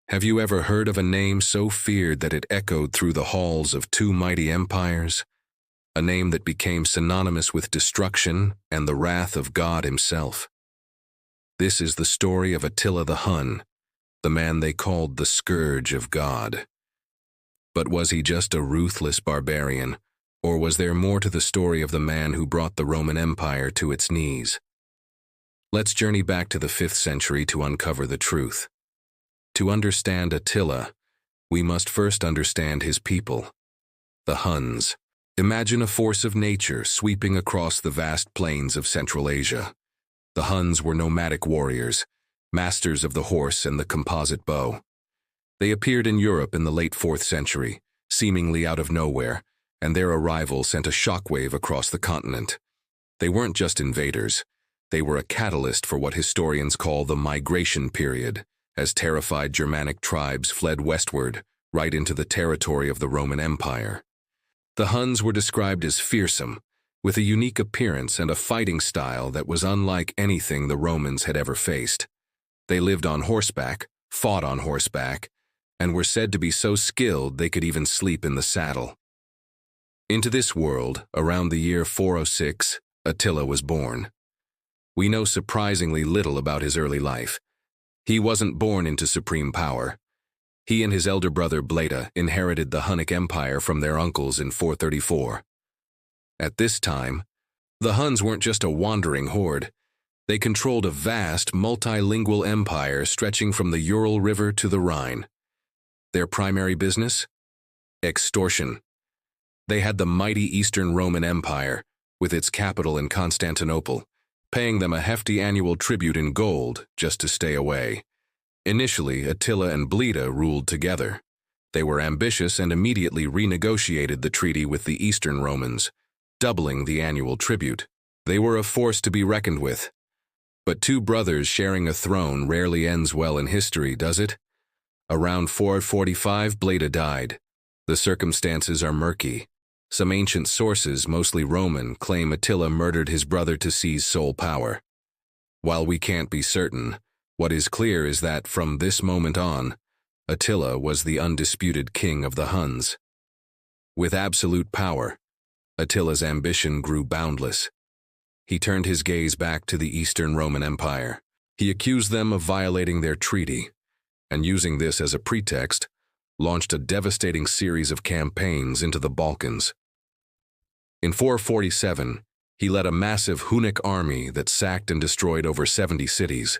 Have you ever heard of a name so feared that it echoed through the halls of two mighty empires? A name that became synonymous with destruction and the wrath of God himself. This is the story of Attila the Hun, the man they called the Scourge of God. But was he just a ruthless barbarian, or was there more to the story of the man who brought the Roman Empire to its knees? Let's journey back to the 5th century to uncover the truth. To understand Attila, we must first understand his people, the Huns. Imagine a force of nature sweeping across the vast plains of Central Asia. The Huns were nomadic warriors, masters of the horse and the composite bow. They appeared in Europe in the late 4th century, seemingly out of nowhere, and their arrival sent a shockwave across the continent. They weren't just invaders. They were a catalyst for what historians call the migration period, as terrified Germanic tribes fled westward, right into the territory of the Roman Empire. The Huns were described as fearsome, with a unique appearance and a fighting style that was unlike anything the Romans had ever faced. They lived on horseback, fought on horseback, and were said to be so skilled they could even sleep in the saddle. Into this world, around the year 406, Attila was born. We know surprisingly little about his early life. He wasn't born into supreme power. He and his elder brother Bleda inherited the Hunnic Empire from their uncles in 434. At this time, the Huns weren't just a wandering horde. They controlled a vast, multilingual empire stretching from the Ural River to the Rhine. Their primary business? Extortion. They had the mighty Eastern Roman Empire, with its capital in Constantinople, paying them a hefty annual tribute in gold just to stay away. Initially, Attila and Bleda ruled together. They were ambitious and immediately renegotiated the treaty with the Eastern Romans, doubling the annual tribute. They were a force to be reckoned with. But two brothers sharing a throne rarely ends well in history, does it? Around 445, Bleda died. The circumstances are murky. Some ancient sources, mostly Roman, claim Attila murdered his brother to seize sole power. While we can't be certain, what is clear is that from this moment on, Attila was the undisputed king of the Huns. With absolute power, Attila's ambition grew boundless. He turned his gaze back to the Eastern Roman Empire. He accused them of violating their treaty, and using this as a pretext, launched a devastating series of campaigns into the Balkans. In 447, he led a massive Hunnic army that sacked and destroyed over 70 cities.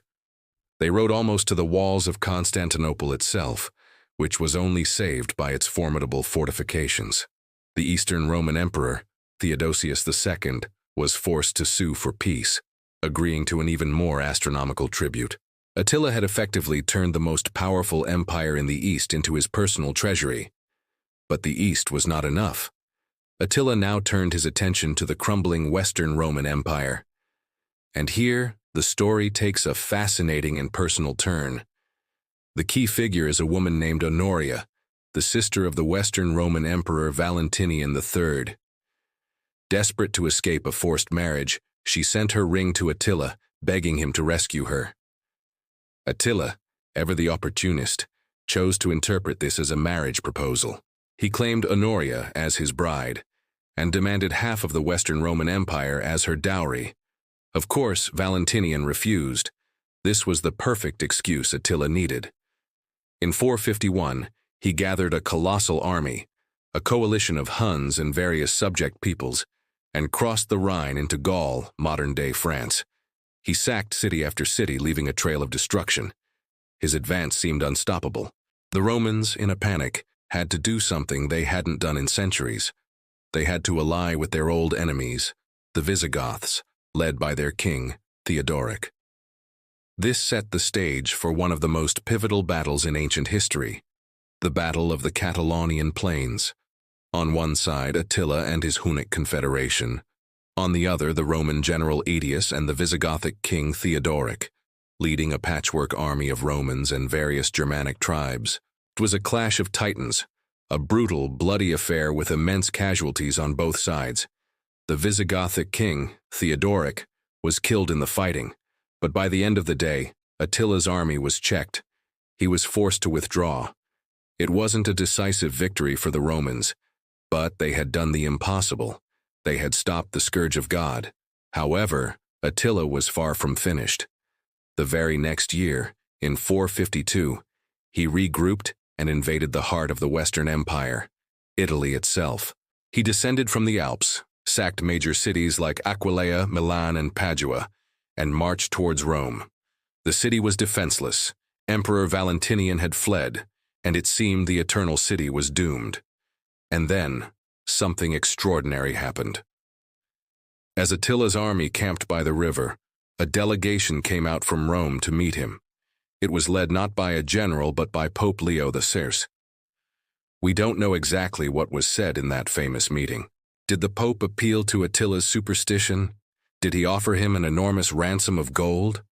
They rode almost to the walls of Constantinople itself, which was only saved by its formidable fortifications. The Eastern Roman Emperor, Theodosius II, was forced to sue for peace, agreeing to an even more astronomical tribute. Attila had effectively turned the most powerful empire in the East into his personal treasury. But the East was not enough. Attila now turned his attention to the crumbling Western Roman Empire. And here, the story takes a fascinating and personal turn. The key figure is a woman named Honoria, the sister of the Western Roman Emperor Valentinian III. Desperate to escape a forced marriage, she sent her ring to Attila, begging him to rescue her. Attila, ever the opportunist, chose to interpret this as a marriage proposal. He claimed Honoria as his bride, and demanded half of the Western Roman Empire as her dowry. Of course, Valentinian refused. This was the perfect excuse Attila needed. In 451, he gathered a colossal army, a coalition of Huns and various subject peoples, and crossed the Rhine into Gaul, modern-day France. He sacked city after city, leaving a trail of destruction. His advance seemed unstoppable. The Romans, in a panic, had to do something they hadn't done in centuries. They had to ally with their old enemies, the Visigoths, led by their king, Theodoric. This set the stage for one of the most pivotal battles in ancient history, the Battle of the Catalaunian Plains. On one side, Attila and his Hunnic confederation. On the other, the Roman general Aetius and the Visigothic king Theodoric, leading a patchwork army of Romans and various Germanic tribes. It was a clash of titans, a brutal, bloody affair with immense casualties on both sides. The Visigothic king, Theodoric, was killed in the fighting, but by the end of the day, Attila's army was checked. he was forced to withdraw. It wasn't a decisive victory for the Romans, but they had done the impossible. They had stopped the scourge of God. However, Attila was far from finished. The very next year, in 452, he regrouped and invaded the heart of the Western Empire, Italy itself. He descended from the Alps, sacked major cities like Aquileia, Milan, and Padua, and marched towards Rome. The city was defenseless. Emperor Valentinian had fled, and it seemed the Eternal City was doomed. And then, something extraordinary happened. As Attila's army camped by the river, a delegation came out from Rome to meet him. It was led not by a general but by Pope Leo VI. We don't know exactly what was said in that famous meeting. Did the Pope appeal to Attila's superstition? Did he offer him an enormous ransom of gold?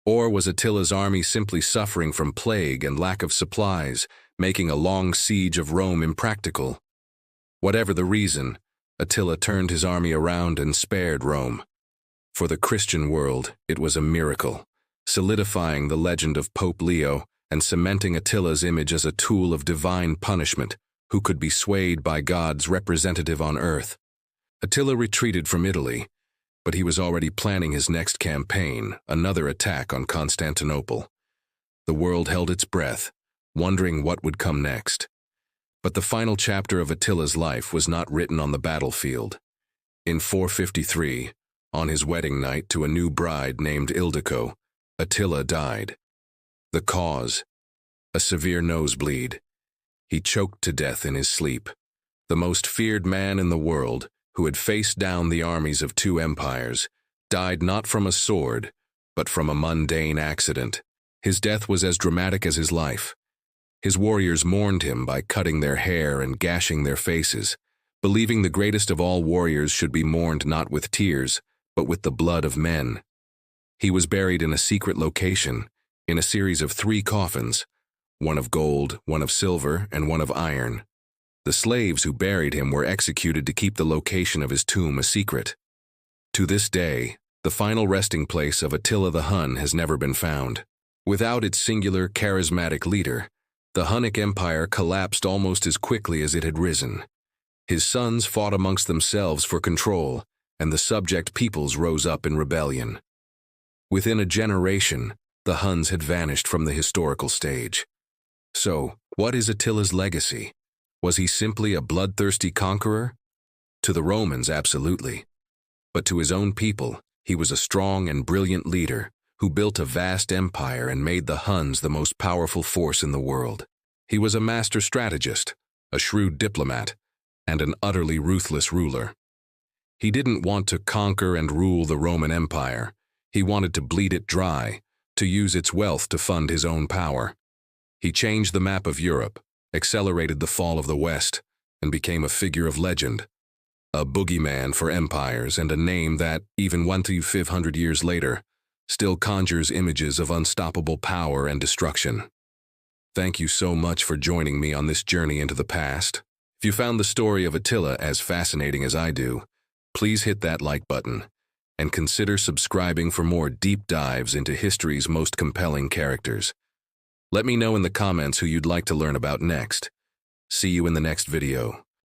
Or was Attila's army simply suffering from plague and lack of supplies, making a long siege of Rome impractical? Whatever the reason, Attila turned his army around and spared Rome. For the Christian world, it was a miracle, solidifying the legend of Pope Leo and cementing Attila's image as a tool of divine punishment who could be swayed by God's representative on earth. Attila retreated from Italy, but he was already planning his next campaign, another attack on Constantinople. The world held its breath, wondering what would come next. But the final chapter of Attila's life was not written on the battlefield. In 453, on his wedding night to a new bride named Ildico, Attila died. The cause? A severe nosebleed. He choked to death in his sleep. The most feared man in the world, who had faced down the armies of two empires, died not from a sword, but from a mundane accident. His death was as dramatic as his life. His warriors mourned him by cutting their hair and gashing their faces, believing the greatest of all warriors should be mourned not with tears, but with the blood of men. He was buried in a secret location, in a series of 3 coffins, one of gold, one of silver, and one of iron. The slaves who buried him were executed to keep the location of his tomb a secret. To this day, the final resting place of Attila the Hun has never been found. Without its singular, charismatic leader, the Hunnic Empire collapsed almost as quickly as it had risen. His sons fought amongst themselves for control, and the subject peoples rose up in rebellion. Within a generation, the Huns had vanished from the historical stage. So, what is Attila's legacy? Was he simply a bloodthirsty conqueror? To the Romans, absolutely. But to his own people, he was a strong and brilliant leader who built a vast empire and made the Huns the most powerful force in the world. He was a master strategist, a shrewd diplomat, and an utterly ruthless ruler. He didn't want to conquer and rule the Roman Empire. He wanted to bleed it dry, to use its wealth to fund his own power. He changed the map of Europe, accelerated the fall of the West, and became a figure of legend, a boogeyman for empires and a name that, even 1,500 years later, still conjures images of unstoppable power and destruction. Thank you so much for joining me on this journey into the past. If you found the story of Attila as fascinating as I do, please hit that like button and consider subscribing for more deep dives into history's most compelling characters. Let me know in the comments who you'd like to learn about next. See you in the next video.